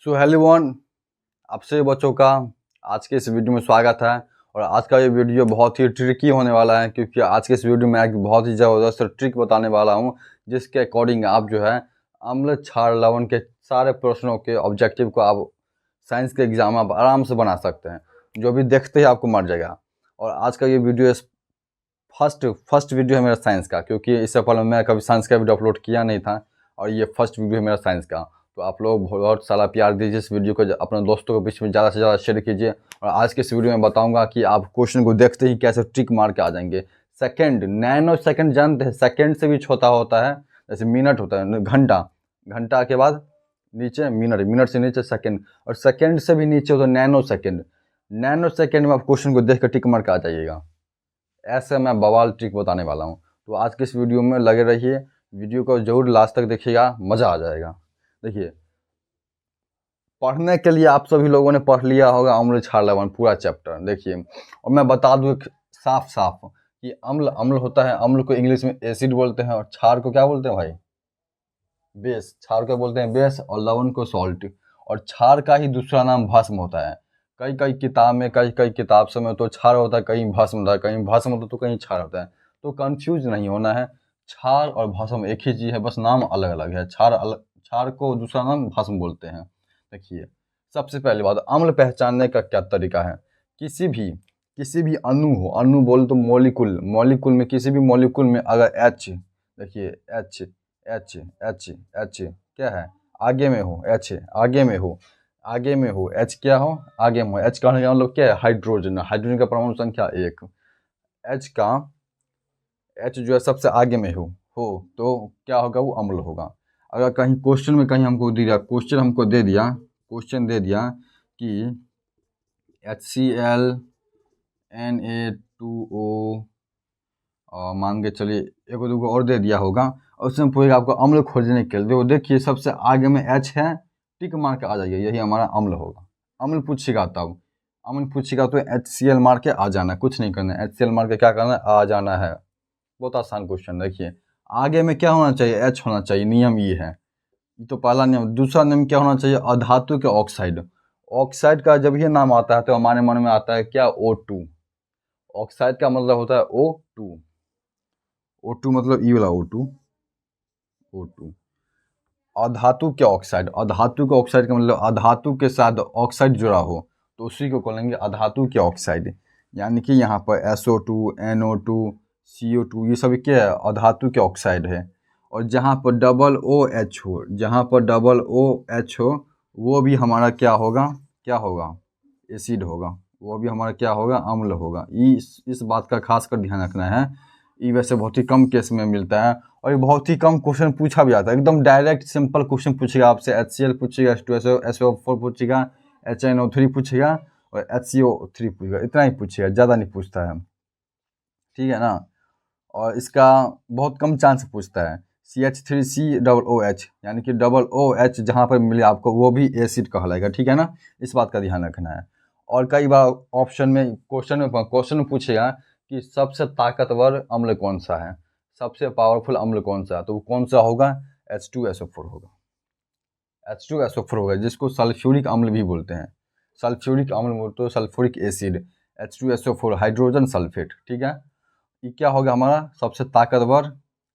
So hello one, आपसे बच्चों का आज के इस वीडियो में स्वागत है। और आज का ये वीडियो बहुत ही ट्रिकी होने वाला है, क्योंकि आज के इस वीडियो में एक बहुत ही ज़बरदस्त ट्रिक बताने वाला हूँ, जिसके अकॉर्डिंग आप जो है अम्ल क्षार लवण के सारे प्रश्नों के ऑब्जेक्टिव को आप साइंस के एग्जाम आप आराम से बना सकते हैं, जो भी देखते ही आपको मर जाएगा। और आज का ये वीडियो फर्स्ट वीडियो है मेरा साइंस का, क्योंकि इससे पहले मैं कभी साइंस का वीडियो अपलोड किया नहीं था, और ये फर्स्ट वीडियो है मेरा साइंस का। तो आप लोग बहुत सारा प्यार दीजिए इस वीडियो को, अपने दोस्तों के बीच में ज़्यादा से ज़्यादा शेयर कीजिए। और आज के इस वीडियो में बताऊंगा कि आप क्वेश्चन को देखते ही कैसे ट्रिक मार के आ जाएंगे। सेकंड, नैनो सेकंड जानते हैं, सेकंड से भी छोटा होता है, जैसे मिनट होता है, घंटा, घंटा के बाद नीचे मिनट, मिनट से नीचे सेकंड, और सेकंड से भी नीचे होता है नैनो सेकंड। नैनो सेकंड में आप क्वेश्चन को देख कर टिक मार के आ जाइएगा। ऐसे मैं बवाल ट्रिक बताने वाला हूँ। तो आज के इस वीडियो में लगे रहिए, वीडियो को जरूर लास्ट तक देखिएगा, मज़ा आ जाएगा। देखिए, पढ़ने के लिए आप सभी लोगों ने पढ़ लिया होगा अम्ल क्षार लवण पूरा चैप्टर। देखिए, और मैं बता दूँ साफ साफ कि अम्ल अम्ल होता है, अम्ल को इंग्लिश में एसिड बोलते हैं, और क्षार को क्या बोलते हैं भाई? बेस। क्षार को बोलते हैं बेस, और लवण को सॉल्ट। और क्षार का ही दूसरा नाम भस्म होता है। कई कई किताब में, कई किताब से में तो क्षार होता है, कहीं भस्म होता है, कहीं भस्म होता है तो कहीं क्षार होता है। तो कंफ्यूज नहीं होना है, क्षार और भस्म एक ही चीज़ है, बस नाम अलग अलग है। क्षार को दूसरा नाम भस्म बोलते हैं। देखिए, सबसे पहली बात, अम्ल पहचानने का क्या तरीका है? किसी भी अणु हो, अणु बोल तो मॉलिक्यूल, मॉलिक्यूल में किसी भी मॉलिक्यूल में अगर एच, देखिए एच एच एच एच क्या है, आगे में हो, एच आगे में हो, आगे में हो, एच क्या हो, आगे में हो। एच कहने का मतलब क्या है? हाइड्रोजन। हाइड्रोजन का परमाणु संख्या 1। एच जो है सबसे आगे में हो तो क्या होगा? वो अम्ल होगा। अगर कहीं क्वेश्चन में कहीं हमको दिया, क्वेश्चन दे दिया कि HCl Na2O, मान के चलिए एक दो और दे दिया होगा, और उसमें पूछेगा आपको अम्ल खोजने के लिए। देखिए, सबसे आगे में H है, टिक मार के आ जाइए, यही हमारा अम्ल होगा। अम्ल पूछेगा तो HCl मार के आ जाना, कुछ नहीं करना है। HCl मार के क्या करना है? आ जाना है। बहुत आसान क्वेश्चन। देखिए, आगे में क्या होना चाहिए? H होना चाहिए, नियम ये है। ये तो पहला नियम। दूसरा नियम क्या होना चाहिए? अधातु के ऑक्साइड। ऑक्साइड का जब ये नाम आता है तो हमारे मन में आता है क्या? O2। ऑक्साइड का मतलब होता है O2। O2 मतलब ई वाला O2। अधातु के ऑक्साइड, अधातु के ऑक्साइड का मतलब अधातु के साथ ऑक्साइड जुड़ा हो, तो उसी को बोलेंगे अधातु के ऑक्साइड। यानी कि यहाँ पर SO2, NO2, CO2 ये सभी क्या है? अधातु के ऑक्साइड है। और जहाँ पर डबल OH हो, वो भी हमारा क्या होगा? एसिड होगा। वो भी हमारा क्या होगा? अम्ल होगा। इस बात का खास कर ध्यान रखना है। ये वैसे बहुत ही कम केस में मिलता है, और ये बहुत ही कम क्वेश्चन पूछा भी जाता है। एकदम डायरेक्ट सिंपल क्वेश्चन पूछेगा आपसे। HCl पूछेगा, H2SO4 पूछेगा, HNO3 पूछेगा, और HCO3 पूछेगा। इतना ही पूछेगा, ज़्यादा नहीं पूछता है, ठीक है ना। और इसका बहुत कम चांस पूछता है। CH3COOH, यानी कि डबल OH जहाँ पर मिले आपको वो भी एसिड कहलाएगा, ठीक है ना। इस बात का ध्यान रखना है। और कई बार ऑप्शन में, क्वेश्चन में पूछेगा कि सबसे ताकतवर अम्ल कौन सा है, सबसे पावरफुल अम्ल कौन सा है, तो वो कौन सा होगा? H2SO4 होगा। H2SO4 होगा, जिसको सल्फ्यूरिक अम्ल भी बोलते हैं। सल्फ्यूरिक अम्ल बोलते हैं, sulphuric acid, H2SO4 hydrogen sulphate, ठीक है। ये क्या होगा हमारा? सबसे ताकतवर।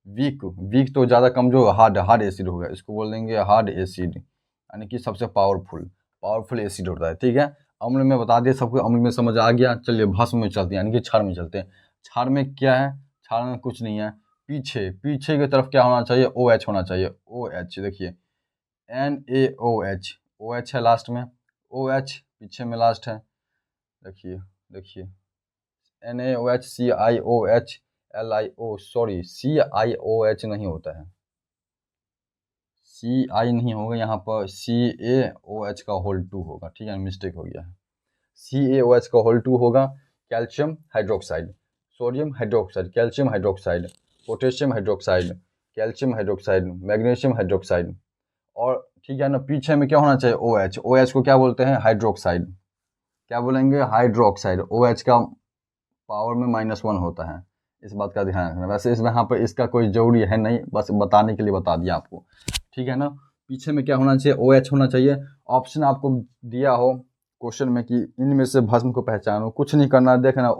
वीक तो ज़्यादा कमजोर, हार्ड एसिड होगा, इसको बोल देंगे हार्ड एसिड। यानी कि सबसे पावरफुल एसिड होता है, ठीक है। अम्ल में बता दिए सबको, अम्ल में समझ आ गया। चलिए भस्म में चलते हैं, यानी कि क्षार में चलते हैं। क्षार में क्या है? क्षार में कुछ नहीं है। पीछे की तरफ क्या होना चाहिए? OH होना चाहिए। OH देखिए, NaOH, OH है लास्ट में, OH पीछे में लास्ट है। देखिए NaOH, CiOH, LiO, sorry CiOH नहीं होता है, Ci नहीं होगा, यहाँ पर CaOH का होल 2 होगा, ठीक है, मिस्टेक हो गया है। CaOH का होल 2 होगा। Calcium hydroxide, sodium hydroxide, calcium hydroxide, potassium hydroxide, calcium hydroxide, magnesium hydroxide. और ठीक है ना, पीछे में क्या होना चाहिए? OH। OH को क्या बोलते हैं? हाइड्रोक्साइड। क्या बोलेंगे? हाइड्रोक्साइड। OH का पावर में -1 होता है, इस बात का ध्यान रखना। वैसे इसमें यहाँ पर इसका कोई जरूरी है नहीं, बस बताने के लिए बता दिया आपको, ठीक है ना। पीछे में क्या होना चाहिए, OH होना चाहिए। ऑप्शन आपको दिया हो क्वेश्चन में कि इनमें से भस्म को पहचानो, कुछ नहीं करना, देखना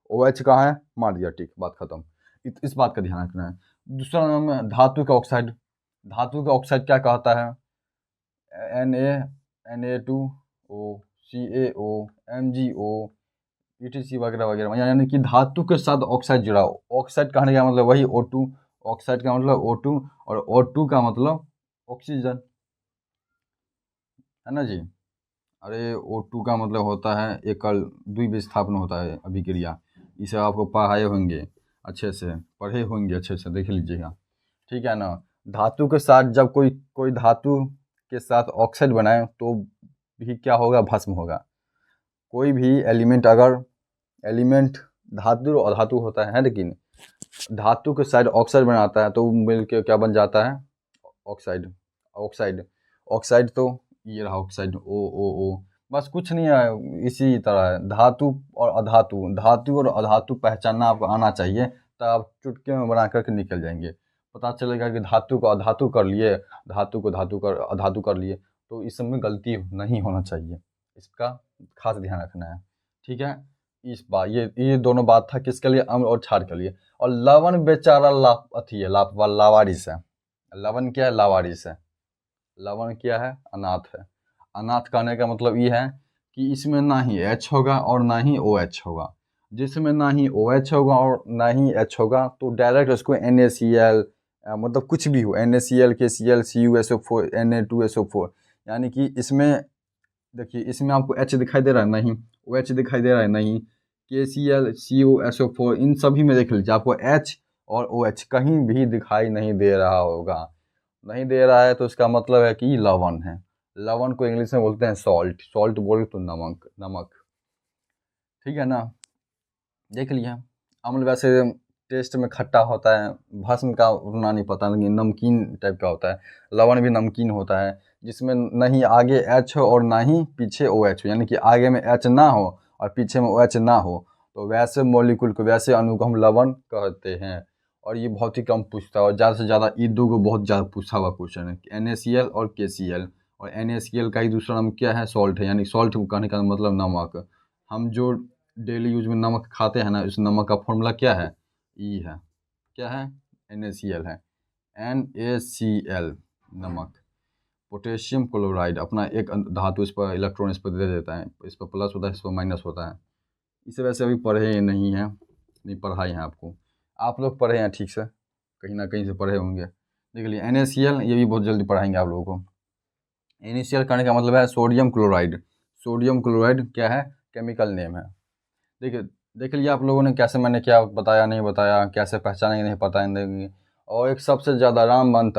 OH कहाँ है, मार दिया, टिक, बात खत्म। इस बात का ध्यान रखना है। दूसरा नाम है धातु का ऑक्साइड। धातु का ऑक्साइड क्या कहता है, Na2O CaO MgO ETC वगैरह वगैरह, यानी कि धातु के साथ ऑक्साइड जुड़ा हो। ऑक्साइड कहने का मतलब वही O2, ऑक्साइड का मतलब O2, और O2 का मतलब ऑक्सीजन, है ना जी। अरे O2 का मतलब होता है एकल द्विविस्थापन होता है अभिक्रिया। इसे आपको पढ़ाए होंगे अच्छे से, पढ़े होंगे अच्छे से, देख लीजिएगा, ठीक है ना। धातु के साथ जब कोई धातु के साथ ऑक्साइड बनाए तो भी क्या होगा, भस्म होगा। कोई भी एलिमेंट धातु और अधातु होता है, लेकिन धातु के साथ ऑक्साइड बनाता है तो मिल के क्या बन जाता है, ऑक्साइड तो ये रहा ऑक्साइड, O बस, कुछ नहीं है, इसी तरह है। धातु और अधातु पहचानना आपको आना चाहिए, तब आप चुटकी में बना करके निकल जाएंगे। पता चलेगा कि धातु को अधातु कर लिए, धातु को अधातु कर लिए, तो इस सब में गलती नहीं होना चाहिए, इसका खास ध्यान रखना है, ठीक है। इस बात ये दोनों बात था किसके लिए, अम्ल और क्षार के लिए। और लवण बेचारा लावारिस है। लवण क्या है, लावारिस है। लवण क्या है, अनाथ है। अनाथ कहने का मतलब ये है कि इसमें ना ही H होगा और ना ही OH होगा। जिसमें ना ही OH होगा और ना ही H होगा तो डायरेक्ट उसको NaCl, मतलब कुछ भी हो, NaCl KCl CuSO4 Na2SO4, यानी कि इसमें देखिए, इसमें आपको H दिखाई दे रहा है, नहीं, OH दिखाई दे रहा है, नहीं, KCl CuSO4, इन सभी में देख लीजिए आपको H और OH कहीं भी दिखाई नहीं दे रहा होगा। नहीं दे रहा है तो इसका मतलब है कि लवण है। लवण को इंग्लिश में बोलते हैं सॉल्ट बोले तो नमक, ठीक है ना। देख लिया, अम्ल वैसे टेस्ट में खट्टा होता है, भस्म का उतना नहीं पता, लेकिन नमकीन टाइप का होता है। लवण भी नमकीन होता है, जिसमें नहीं आगे H हो और ना ही पीछे OH हो, यानी कि आगे में H ना हो और पीछे में OH ना हो, तो वैसे मॉलिक्यूल को, वैसे अणु को हम लवण कहते हैं। और ये बहुत ही कम पूछता है, और ज़्यादा से ज़्यादा ये दो को बहुत ज़्यादा पूछा हुआ क्वेश्चन है, NaCl और KCl। और NaCl का ही दूसरा नाम क्या है, सॉल्ट है, यानी सॉल्ट कहने का मतलब नमक। हम जो डेली यूज में नमक खाते हैं ना, इस नमक का फॉर्मूला क्या है, ई है, क्या है, NaCl है, NaCl नमक। पोटेशियम क्लोराइड अपना एक धातु, इस पर इलेक्ट्रॉन इस पर दे देता है, इस पर प्लस होता है, इस पर माइनस होता है। इसे वैसे अभी पढ़े नहीं है, नहीं पढ़ाए हैं आपको, आप लोग पढ़े हैं ठीक से, कहीं ना कहीं से पढ़े होंगे। देख लीजिए NaCl, ये भी बहुत जल्दी पढ़ाएंगे आप लोगों को। NaCl करने का मतलब है सोडियम क्लोराइड। सोडियम क्लोराइड क्या है, केमिकल नेम है। देखिए, देख लीजिए आप लोगों ने कैसे, मैंने क्या बताया नहीं बताया, कैसे पहचानेंगे नहीं पहचानेंगे। और एक सबसे ज़्यादा रामबाण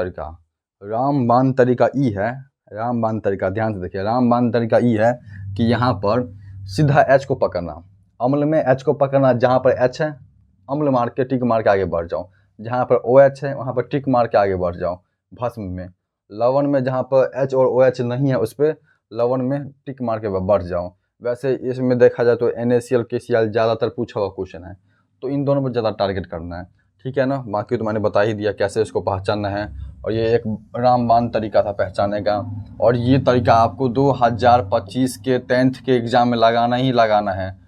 तरीका ई है, रामबाण तरीका, ध्यान से देखिए, रामबाण तरीका ई है कि यहाँ पर सीधा H को पकड़ना, अम्ल में H को पकड़ना, जहाँ पर H है अम्ल मार के टिक मार के आगे बढ़ जाओ, जहाँ पर OH है वहाँ पर टिक मार के आगे बढ़ जाओ। भस्म में, लवण में जहाँ पर H और OH नहीं है उस पर लवण में टिक मार के बढ़ जाओ। वैसे इसमें देखा जाए तो NaCl KCl ज़्यादातर पूछा हुआ क्वेश्चन है, तो इन दोनों पर ज़्यादा टारगेट करना है, ठीक है ना। बाकी तो मैंने बता ही दिया कैसे इसको पहचानना है, और ये एक रामबाण तरीका था पहचानने का। और ये तरीका आपको 2025 के 10th के एग्ज़ाम में लगाना ही लगाना है।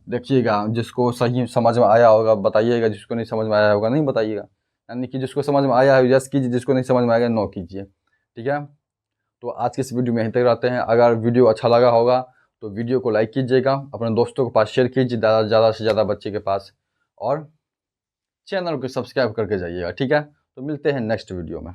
देखिएगा, जिसको सही समझ में आया होगा बताइएगा, जिसको नहीं समझ में आया होगा नहीं बताइएगा, यानी कि जिसको समझ में आया है यस कीजिए, जिसको नहीं समझ में आएगा नो कीजिए, ठीक है। तो आज के इस वीडियो में यहीं तक रहते हैं। अगर वीडियो अच्छा लगा होगा तो वीडियो को लाइक कीजिएगा, अपने दोस्तों के पास शेयर कीजिए, ज़्यादा से ज़्यादा बच्चे के पास, और चैनल को सब्सक्राइब करके जाइएगा, ठीक है। तो मिलते हैं नेक्स्ट वीडियो में।